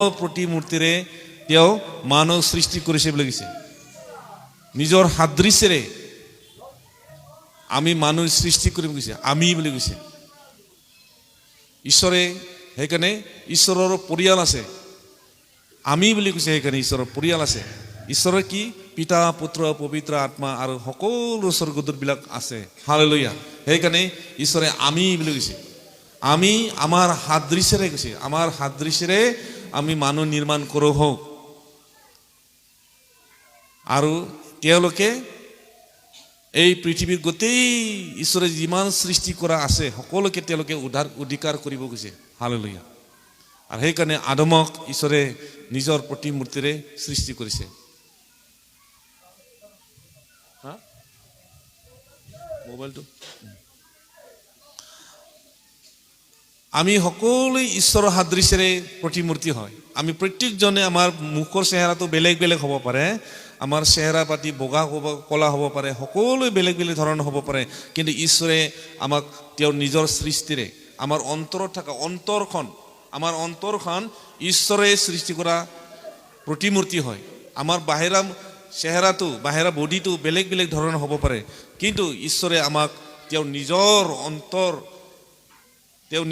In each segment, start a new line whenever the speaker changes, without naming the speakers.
প্ৰতিমূৰ্তিৰে তেওঁ মানৱ সৃষ্টি কৰিছে বুলি কৈছে। নিজৰ সাদৃশ্যৰে আমি মানুহ সৃষ্টি কৰিম কৈছে, আমি বুলি কৈছে। ঈশ্বৰে সেইকাৰণে ঈশ্বৰৰ পৰিয়াল আছে, আমি বুলি কৈছে। সেইকাৰণে ঈশ্বৰৰ পৰিয়াল আছে। ঈশ্বৰৰ কি? পিতা, পুত্ৰ, পবিত্ৰ আত্মা আৰু সকলো স্বৰ্গদূতবিলাক আছে। হালেলুয়া। সেইকাৰণে ঈশ্বৰে আমি বুলি কৈছে। আমি আমাৰ সাদৃশ্যৰে কৈছে, আমাৰ সাদৃশ্যৰে আমি মানুহ নিৰ্মাণ কৰোঁ হওক। আৰু তেওঁলোকে এই পৃথিৱীৰ গোটেই ঈশ্বৰে যিমান সৃষ্টি কৰা আছে সকলোকে তেওঁলোকে অধিকাৰ কৰিব গৈছে। হালেলুয়া। আৰু সেইকাৰণে আদমক ঈশ্বৰে নিজৰ প্ৰতিমূৰ্তিৰে সৃষ্টি কৰিছে। মোবাইলটো আমি সকলোৱে ঈশ্বৰৰ সাদৃশ্যৰে প্ৰতিমূৰ্তি হয়। আমি প্ৰত্যেকজনে আমাৰ মুখৰ চেহেৰাটো বেলেগ বেলেগ হ'ব পাৰে, আমাৰ চেহেৰা পাতি বগা হ'ব, কলা হ'ব পাৰে, সকলোৱে বেলেগ বেলেগ ধৰণৰ হ'ব পাৰে। কিন্তু ঈশ্বৰে আমাক তেওঁৰ নিজৰ সৃষ্টিৰে আমাৰ অন্তৰত থকা আমাৰ অন্তৰখন ঈশ্বৰে সৃষ্টি কৰা প্ৰতিমূৰ্তি হয়। আমাৰ বাহিৰা চেহেৰাটো, বাহিৰা বডিটো বেলেগ বেলেগ ধৰণৰ হ'ব পাৰে, কিন্তু ঈশ্বৰে আমাক তেওঁৰ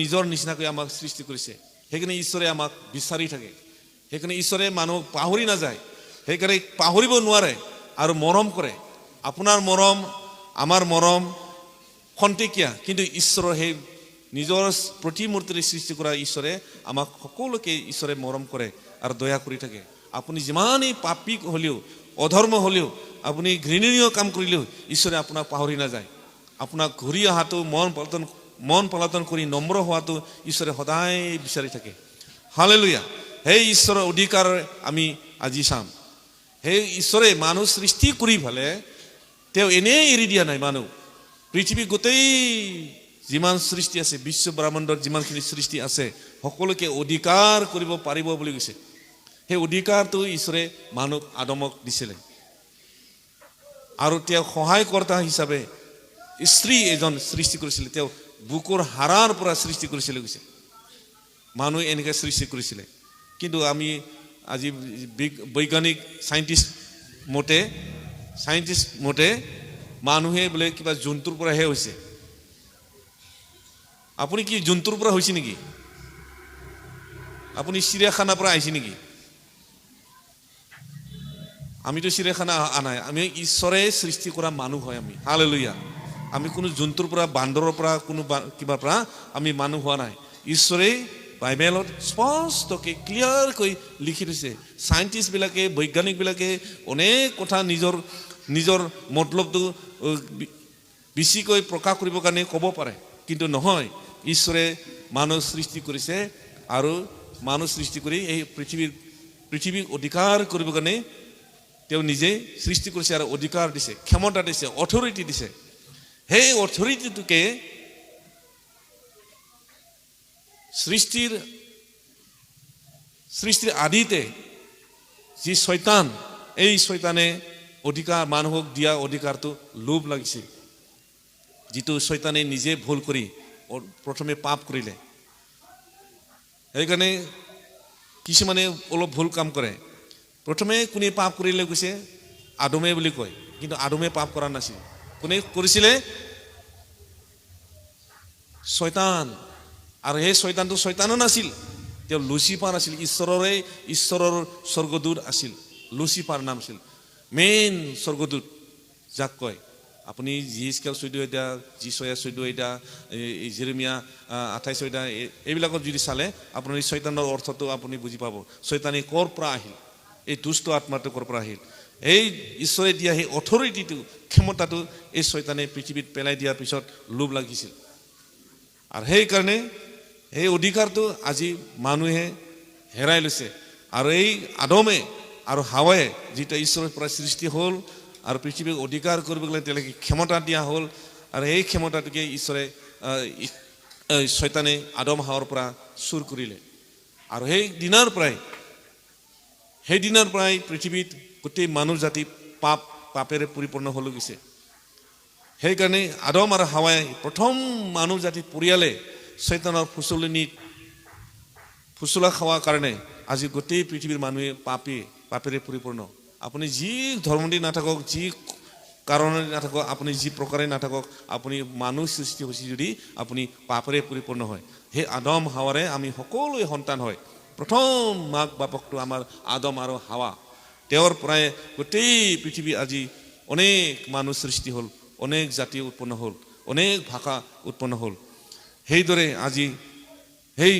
নিজৰ নিচিনাকৈ আমাক সৃষ্টি কৰিছে। সেইকাৰণে ঈশ্বৰে আমাক বিচাৰি থাকে। সেইকাৰণে ঈশ্বৰে মানুহক পাহৰি নাযায়, সেইকাৰণে পাহৰিব নোৱাৰে আৰু মৰম কৰে। আপোনাৰ মৰম, আমাৰ মৰম খন্তেকীয়া, কিন্তু ঈশ্বৰৰ সেই নিজৰ প্ৰতিমূৰ্তিৰে সৃষ্টি কৰা ঈশ্বৰে আমাক সকলোকে ঈশ্বৰে মৰম কৰে আৰু দয়া কৰি থাকে। আপুনি যিমানেই পাপী হ'লেও, অধৰ্ম হ'লেও, আপুনি ঘৃণনীয় কাম কৰিলেও ঈশ্বৰে আপোনাক পাহৰি নাযায়। আপোনাক ঘূৰি অহাটো, মন পলাতন কৰি নম্ৰ হোৱাটো ঈশ্বৰে সদায় বিচাৰি থাকে। হালেলুয়া। সেই ঈশ্বৰৰ অধিকাৰ আমি আজি চাম। সেই ঈশ্বৰে মানুহ সৃষ্টি কৰি ফালে তেওঁ এনেই এৰি দিয়া নাই। মানুহ পৃথিৱী গোটেই যিমান সৃষ্টি আছে, বিশ্ব ব্ৰহ্মাণ্ডত যিমানখিনি সৃষ্টি আছে সকলোকে অধিকাৰ কৰিব পাৰিব বুলি কৈছে। সেই অধিকাৰটো ঈশ্বৰে মানুহ আদমক দিছিলে। আৰু তেওঁ সহায়কৰ্তা হিচাপে স্ত্ৰী এজন সৃষ্টি কৰিছিলে। তেওঁ বুকুৰ হাড়ৰ পৰা সৃষ্টি কৰিছিলে কৈছে। মানুহ এনেকৈ সৃষ্টি কৰিছিলে। কিন্তু আমি আজি বৈজ্ঞানিক চাইণ্টিষ্ট মতে মানুহে বোলে কিবা জন্তুৰ পৰাহে হৈছে। আপুনি কি জন্তুৰ পৰা হৈছে নেকি? আপুনি চিৰিয়াখানাৰ পৰা আহিছে নেকি? আমিতো চিৰিয়াখানা আনাই, আমি ঈশ্বৰে সৃষ্টি কৰা মানুহ হয় আমি। হালেলুয়া। আমি কোনো জন্তুৰ পৰা, বান্দৰৰ পৰা, কোনো কিবাৰ পৰা আমি মানুহ হোৱা নাই। ঈশ্বৰে বাইবেলত স্পষ্টকৈ ক্লিয়াৰকৈ লিখি দিছে। চাইণ্টিষ্টবিলাকে, বৈজ্ঞানিকবিলাকে অনেক কথা নিজৰ মতলবটো বেছিকৈ প্ৰকাশ কৰিবৰ কাৰণে ক'ব পাৰে, কিন্তু নহয়। ঈশ্বৰে মানুহ সৃষ্টি কৰিছে আৰু মানুহ সৃষ্টি কৰি এই পৃথিৱীক অধিকাৰ কৰিবৰ কাৰণে তেওঁ নিজে সৃষ্টি কৰিছে আৰু অধিকাৰ দিছে, ক্ষমতা দিছে, অথৰিটি দিছে। সেই অথৰিটিটোকে সৃষ্টিৰ আদিতে যি শয়তান, এই শয়তানে মানুহক দিয়া অধিকাৰটো লোভ লাগিছিল। যিটো শয়তানে নিজে ভুল কৰি প্ৰথমে পাপ কৰিলে। সেইকাৰণে কিছুমানে অলপ ভুল কাম কৰে। প্ৰথমে কোনে পাপ কৰিলে কৈছে? আদমে বুলি কয়, কিন্তু আদমে পাপ কৰা নাছিল। কোনে কৰিছিলে? শয়তান। আৰু সেই শয়তানটো শয়তানো নাছিল, তেওঁ লুচিফাৰ আছিল। ঈশ্বৰৰ স্বৰ্গদূত আছিল। লুচিফাৰ নাম আছিল, মেইন স্বৰ্গদূত যাক কয়। আপুনি জিএছকেল 14 জিছয়া 14 জেৰেমিয়া 28 এইবিলাকত যদি চালে আপোনাৰ এই শয়তানৰ অৰ্থটো আপুনি বুজি পাব। শয়তানে ক'ৰ পৰা আহিল, এই দুষ্ট আত্মাটো ক'ৰ পৰা আহিল। এই ঈশ্বৰে দিয়া সেই অথৰিটিটো, ক্ষমতাটো এই শয়তানে পৃথিৱীত পেলাই দিয়াৰ পিছত লোভ লাগিছিল। আৰু সেইকাৰণে সেই অধিকাৰটো আজি মানুহে হেৰাই লৈছে। আৰু এই আদমে আৰু হাৱাই যিটো ঈশ্বৰৰ পৰা সৃষ্টি হ'ল আৰু পৃথিৱীক অধিকাৰ কৰিবলৈ তেওঁলোকে ক্ষমতা দিয়া হ'ল। আৰু এই ক্ষমতাটোকে ঈশ্বৰে শয়তানে আদম হাৱাৰ পৰা চুৰ কৰিলে। আৰু সেই দিনৰ পৰাই পৃথিৱীত গোটেই মানুহ জাতি পাপেৰে পৰিপূৰ্ণ হৈ গৈছে। সেইকাৰণে আদম আৰু হাৱাই প্ৰথম মানুহ জাতি পৰিয়ালে শয়তানৰ ফুচলা খোৱাৰ কাৰণে আজি গোটেই পৃথিৱীৰ মানুহে পাপেৰে পৰিপূৰ্ণ আপুনি যি ধৰ্ম দি নাথাকক যি কাৰণে নাথাকক আপুনি যি প্ৰকাৰে নাথাকক আপুনি মানুহ সৃষ্টি হৈছে যদি আপুনি পাপেৰে পৰিপূৰ্ণ হয় সেই আদম হাৱাৰে আমি সকলোৱে সন্তান হয় প্ৰথম মাক বাপকটো আমাৰ আদম আৰু হাৱা তেওঁৰ পৰাই গোটেই পৃথিৱী আজি অনেক মানুহ সৃষ্টি হ'ল অনেক জাতি উৎপন্ন হ'ল অনেক ভাষা উৎপন্ন হ'ল সেইদৰে আজি সেই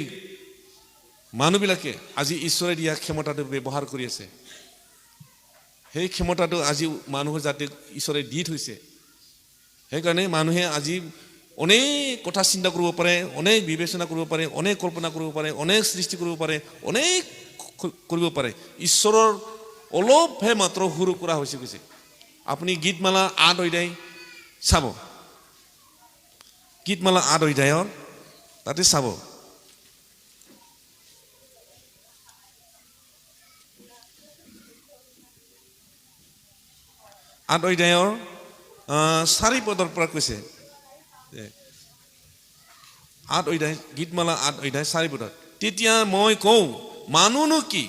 মানুহবিলাকে আজি ঈশ্বৰে দিয়া ক্ষমতাটো ব্যৱহাৰ কৰি আছে সেই ক্ষমতাটো আজি মানুহৰ জাতিক ঈশ্বৰে দি থৈছে সেইকাৰণে মানুহে আজি অনেক কথা চিন্তা কৰিব পাৰে অনেক বিবেচনা কৰিব পাৰে অনেক কল্পনা কৰিব পাৰে অনেক সৃষ্টি কৰিব পাৰে অনেক কৰিব পাৰে ঈশ্বৰৰ অলপহে মাত্ৰ সৰু কৰা হৈছে গৈছে আপুনি গীতমালা 8 অধ্যায় চাব গীতমালা 8 অধ্যায়ৰ তাতে চাব 8 অধ্যায়ৰ 4 পদৰ পৰা কৈছে 8 অধ্যায় গীতমালা 8 অধ্যায় 4 পদত তেতিয়া মই কওঁ মানুহনো কি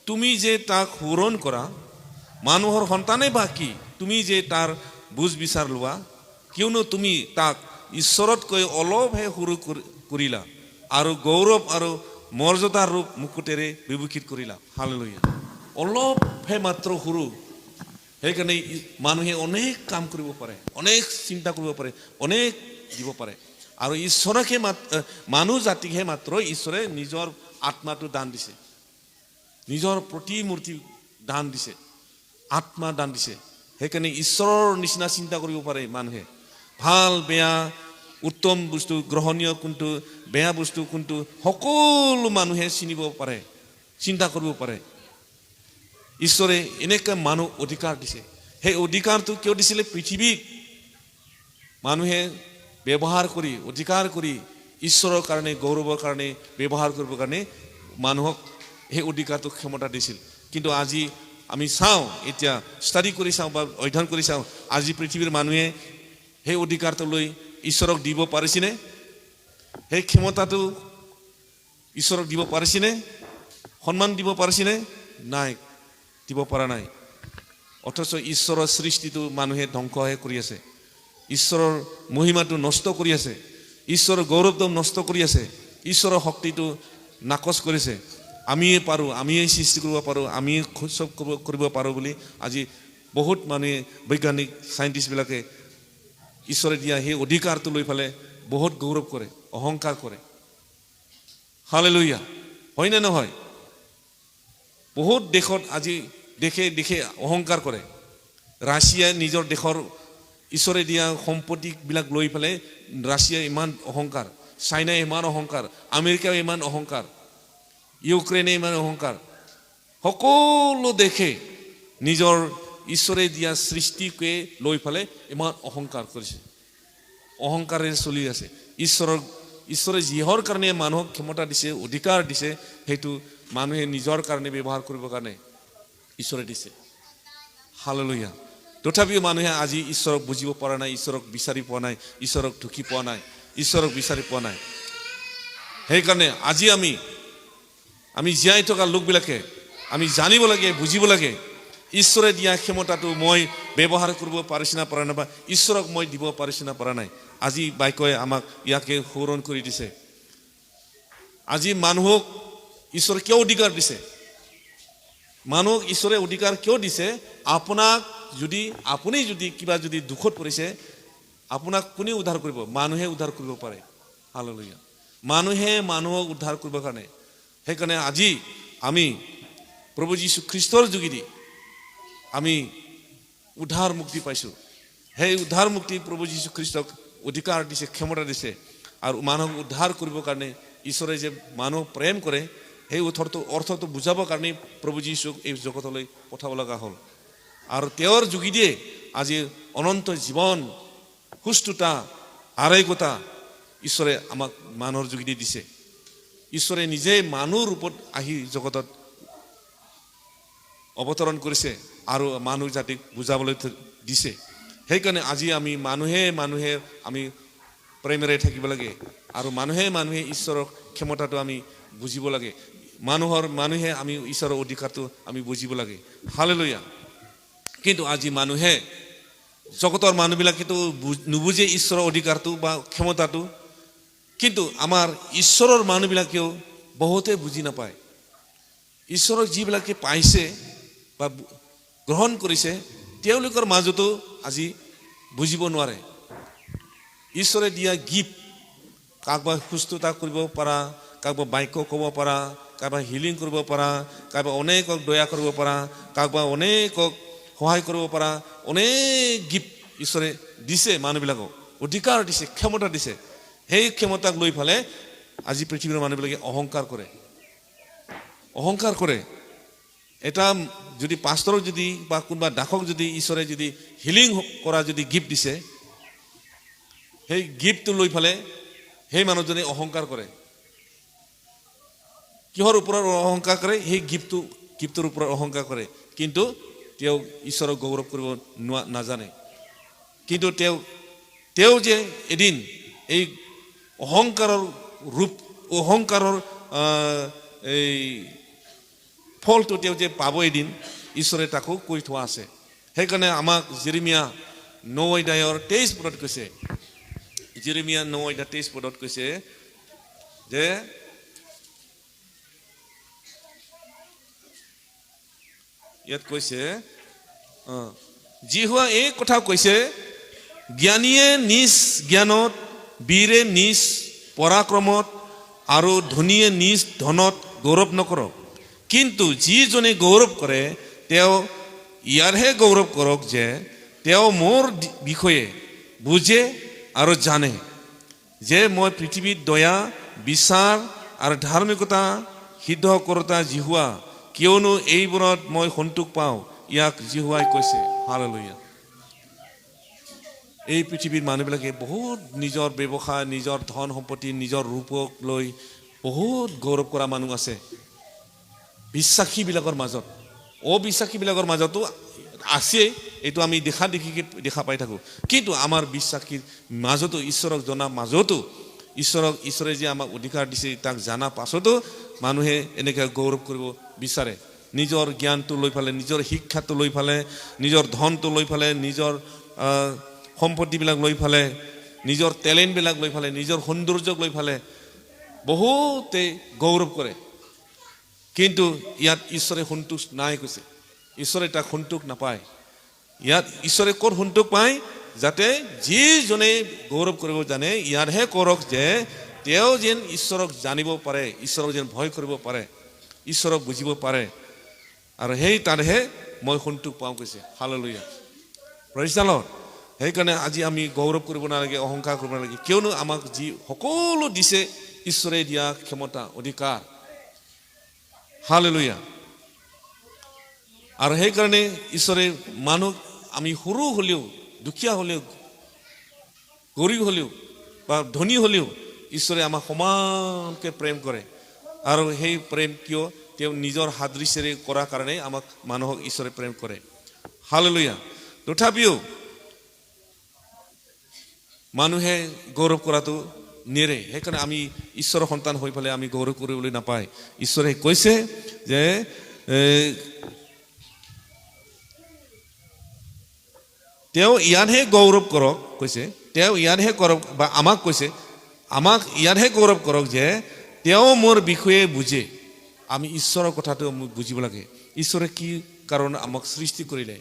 তুমি যে তাক সোৰণ কৰা মানুহৰ সন্তানে বা কি তুমি যে তাৰ বুজ বিচাৰ লোৱা কিয়নো তুমি তাক ঈশ্বৰতকৈ অলপহে সৰু কৰিলা আৰু গৌৰৱ আৰু মৰ্যাদাৰ ৰূপ মুকুটেৰে বিভূষিত কৰিলা হালেলুয়া অলপহে মাত্ৰ সৰু সেইকাৰণে মানুহে অনেক কাম কৰিব পাৰে অনেক চিন্তা কৰিব পাৰে অনেক দিব পাৰে আৰু ঈশ্বৰকে মানুহ জাতিকহে মাত্ৰ ঈশ্বৰে নিজৰ আত্মাটো দান দিছে নিজৰ প্ৰতিমূৰ্তি দান দিছে আত্মা দান দিছে সেইকাৰণে ঈশ্বৰৰ নিচিনা চিন্তা কৰিব পাৰে মানুহে ভাল বেয়া উত্তম বস্তু গ্ৰহণীয় কোনটো বেয়া বস্তু কোনটো সকলো মানুহে চিনিব পাৰে চিন্তা কৰিব পাৰে ঈশ্বৰে এনেকৈ মানুহ অধিকাৰ দিছে সেই অধিকাৰটো কিয় দিছিলে পৃথিৱীক মানুহে ব্যৱহাৰ কৰি অধিকাৰ কৰি ঈশ্বৰৰ কাৰণে গৌৰৱৰ কাৰণে ব্যৱহাৰ কৰিবৰ কাৰণে মানুহক সেই অধিকাৰটো ক্ষমতা দিছিল কিন্তু আজি আমি চাওঁ এতিয়া ষ্টাডি কৰি চাওঁ বা অধ্যয়ন কৰি চাওঁ আজি পৃথিৱীৰ মানুহে সেই অধিকাৰটো লৈ ঈশ্বৰক দিব পাৰিছেনে সেই ক্ষমতাটো ঈশ্বৰক দিব পাৰিছেনে সন্মান দিব পাৰিছেনে নাই দিব পৰা নাই অথচ ঈশ্বৰৰ সৃষ্টিটো মানুহে ধ্বংসহে কৰি আছে ঈশ্বৰৰ মহিমাটো নষ্ট কৰি আছে ঈশ্বৰৰ গৌৰৱটো নষ্ট কৰি আছে ঈশ্বৰৰ শক্তিটো নাকচ কৰিছে আমিয়ে পাৰোঁ আমিয়ে সৃষ্টি কৰিব পাৰোঁ আমিয়ে চব কৰিব পাৰোঁ বুলি আজি বহুত মানুহে বৈজ্ঞানিক চাইণ্টিষ্টবিলাকে ঈশ্বৰে দিয়া সেই অধিকাৰটো লৈ পেলাই বহুত গৌৰৱ কৰে অহংকাৰ কৰে হালেলুয়া হয়নে নহয় বহুত দেশত আজি দেখে অহংকাৰ কৰে ৰাছিয়াই নিজৰ দেশৰ ঈশ্বৰে দিয়া সম্পত্তিবিলাক লৈ পেলাই ৰাছিয়াই ইমান অহংকাৰ চাইনাই ইমান অহংকাৰ আমেৰিকাই ইমান অহংকাৰ ইউক্ৰেইনে ইমান অহংকাৰ সকলো দেশে নিজৰ ঈশ্বৰে দিয়া সৃষ্টিকে লৈ পেলাই ইমান অহংকাৰ কৰিছে অহংকাৰেৰে চলি আছে ঈশ্বৰে যিহৰ কাৰণে মানুহক ক্ষমতা দিছে অধিকাৰ দিছে সেইটো মানুহে নিজৰ কাৰণে ব্যৱহাৰ কৰিবৰ কাৰণে ঈশ্বৰে দিছে হালেলুয়া তথাপিও মানুহে আজি ঈশ্বৰক বুজিব পৰা নাই ঈশ্বৰক বিচাৰি পোৱা নাই ঈশ্বৰক ঢুকি পোৱা নাই ঈশ্বৰক বিচাৰি পোৱা নাই সেইকাৰণে আজি আমি জীয়াই থকা লোকবিলাকে আমি জানিব লাগে বুজিব লাগে ঈশ্বৰে দিয়া ক্ষমতাটো মই ব্যৱহাৰ কৰিব পাৰিছে না পৰা নাই বা ঈশ্বৰক মই দিব পাৰিছে না পৰা নাই আজি বাইকয়ে আমাক ইয়াকে সোঁৱৰণ কৰি দিছে আজি মানুহক ঈশ্বৰে কিয় অধিকাৰ দিছে মানুহক ঈশ্বৰে অধিকাৰ কিয় দিছে আপুনি যদি কিবা যদি দুখত পৰিছে আপোনাক কোনে উদ্ধাৰ কৰিব মানুহে উদ্ধাৰ কৰিব পাৰে হালেলুয়া মানুহে মানুহক উদ্ধাৰ কৰিবৰ কাৰণে সেইকাৰণে আজি আমি প্ৰভু যীশু খ্ৰীষ্টৰ যোগেদি আমি উদ্ধাৰ মুক্তি পাইছোঁ সেই উদ্ধাৰ মুক্তি প্ৰভু যীশু খ্ৰীষ্টক অধিকাৰ দিছে ক্ষমতা দিছে আৰু মানুহক উদ্ধাৰ কৰিবৰ কাৰণে ঈশ্বৰে যে মানুহক প্ৰেম কৰে সেই অৰ্থটো বুজাবৰ কাৰণে প্ৰভু যীশুক এই জগতলৈ পঠাব লগা হ'ল আৰু তেওঁৰ যোগেদিয়ে আজি অনন্ত জীৱন সুস্থতা আৰোগ্যতা ঈশ্বৰে আমাক মানুহৰ যোগেদি দিছে ঈশ্বৰে নিজে মানুহ ৰূপত আহি জগতত অৱতৰণ কৰিছে আৰু মানুহ জাতিক বুজাবলৈ দিছে সেইকাৰণে আজি আমি মানুহে আমি প্ৰেমেৰে থাকিব লাগে আৰু মানুহে ঈশ্বৰৰ ক্ষমতাটো আমি বুজিব লাগে মানুহে আমি ঈশ্বৰৰ অধিকাৰটো আমি বুজিব লাগে হালেলুয়া কিন্তু আজি মানুহে জগতৰ মানুহবিলাকেতো নুবুজে ঈশ্বৰৰ অধিকাৰটো বা ক্ষমতাটো কিন্তু আমাৰ ঈশ্বৰৰ মানুহবিলাকেও বহুতে বুজি নাপায় ঈশ্বৰৰ যিবিলাকে পাইছে বা গ্ৰহণ কৰিছে তেওঁলোকৰ মাজতো আজি বুজিব নোৱাৰে ঈশ্বৰে দিয়া গিফ্ট কাৰোবাক সুস্থতা কৰিব পৰা কাৰোবাক বাক্য ক'ব পৰা কাৰোবাক হিলিং কৰিব পৰা কাৰোবাক অনেকক দয়া কৰিব পৰা কাৰোবাক অনেকক সহায় কৰিব পৰা অনেক গিফ্ট ঈশ্বৰে দিছে মানুহবিলাকক অধিকাৰ দিছে ক্ষমতা দিছে সেই ক্ষমতাক লৈ ফালে আজি পৃথিৱীৰ মানুহবিলাকে অহংকাৰ কৰে এটা যদি পাষ্টৰক যদি বা কোনোবা দাসক যদি ঈশ্বৰে যদি হিলিং কৰা যদি গিফ্ট দিছে সেই গিফ্টটো লৈ ফালে সেই মানুহজনে অহংকাৰ কৰে কিহৰ ওপৰত অহংকাৰ কৰে সেই গিফ্টৰ ওপৰত অহংকাৰ কৰে কিন্তু তেওঁ ঈশ্বৰক গৌৰৱ কৰিব নাজানে কিন্তু তেওঁ যে এদিন এই অহংকাৰৰ এই ফলটো তেওঁ যে পাব এদিন ঈশ্বৰে তাকো কৈ থোৱা আছে সেইকাৰণে আমাক জেৰেমিয়া 9 অধ্যায়ৰ 23 পদত কৈছে জেৰেমিয়া 9 অধ্যায় 23 পদত কৈছে যে ইয়াত কৈছে যিহোৱা এই কথা কৈছে জ্ঞানীয়ে নিজ জ্ঞানত বীৰে নিজ পৰাক্ৰমত আৰু ধনীয়ে নিজ ধনত গৌৰৱ নকৰক কিন্তু যিজনে গৌৰৱ কৰে তেওঁ ইয়াৰহে গৌৰৱ কৰক যে তেওঁ মোৰ বিষয়ে বুজে আৰু জানে যে মই পৃথিৱীত দয়া বিচাৰ আৰু ধাৰ্মিকতা সিদ্ধ কৰোতা জিহুৱা কিয়নো এইবোৰত মই সন্তোষ পাওঁ ইয়াক জিহুৱাই কৈছে হালেলুয়া এই পৃথিৱীৰ মানুহবিলাকে বহুত নিজৰ ব্যৱসায় নিজৰ ধন সম্পত্তি নিজৰ ৰূপক লৈ বহুত গৌৰৱ কৰা মানুহ আছে বিশ্বাসীবিলাকৰ মাজত অবিশ্বাসীবিলাকৰ মাজতো আছে এইটো আমি দেখা পাই থাকোঁ কিন্তু আমাৰ বিশ্বাসীৰ মাজতো ঈশ্বৰক জনা মাজতো ঈশ্বৰে যে আমাক অধিকাৰ দিছে তাক জনা পাছতো মানুহে এনেকৈ গৌৰৱ কৰিব বিচাৰে নিজৰ জ্ঞানটো লৈ ফালে নিজৰ শিক্ষাটো লৈ ফালে নিজৰ ধনটো লৈ ফালে নিজৰ সম্পত্তিবিলাক লৈ ফালে নিজৰ টেলেণ্টবিলাক লৈ ফালে নিজৰ সৌন্দৰ্যক লৈ ফালে বহুতে গৌৰৱ কৰে কিন্তু ইয়াত ঈশ্বৰে সন্তোষ নাই কৈছে ঈশ্বৰে তাক সন্তোষ নাপায় ইয়াত ঈশ্বৰে ক'ত সন্তোষ পায় যাতে যিজনে গৌৰৱ কৰিব জানে ইয়াৰহে কৰক যে তেওঁ যেন ঈশ্বৰক জানিব পাৰে ঈশ্বৰক যেন ভয় কৰিব পাৰে ঈশ্বৰক বুজিব পাৰে আৰু সেই তাৰহে মই সন্তোষ পাওঁ কৈছে হালেলুয়া প্ৰেইজ দ্য লৰ্ড সেইকাৰণে আজি আমি গৌৰৱ কৰিব নালাগে অহংকাৰ কৰিব নালাগে কিয়নো আমাক যি সকলো দিছে ঈশ্বৰে দিয়া ক্ষমতা অধিকাৰ হালেলুয়া আৰু সেইকাৰণে ঈশ্বৰে মানুহ আমি সৰু হ'লেও দুখীয়া হ'লেও গৰীব হ'লেও বা ধনী হ'লেও ঈশ্বৰে আমাক সমানকৈ প্ৰেম কৰে আৰু সেই প্ৰেম কিয় তেওঁ নিজৰ সাদৃশ্যৰে কৰাৰ কাৰণে আমাক মানুহক ঈশ্বৰে প্ৰেম কৰে হালেলুয়া তথাপিও মানুহে গৌৰৱ কৰাটো নেৰে সেইকাৰণে আমি ঈশ্বৰৰ সন্তান হৈ পেলাই আমি গৌৰৱ কৰিবলৈ নাপায় ঈশ্বৰে কৈছে যে তেওঁ ইয়াতহে গৌৰৱ কৰক কৈছে তেওঁ ইয়াতহে কৰক বা আমাক কৈছে আমাক ইয়াতহে গৌৰৱ কৰক যে তেওঁ মোৰ বিষয়ে বুজে আমি ঈশ্বৰৰ কথাটো বুজিব লাগে ঈশ্বৰে কি কাৰণ আমাক সৃষ্টি কৰিলে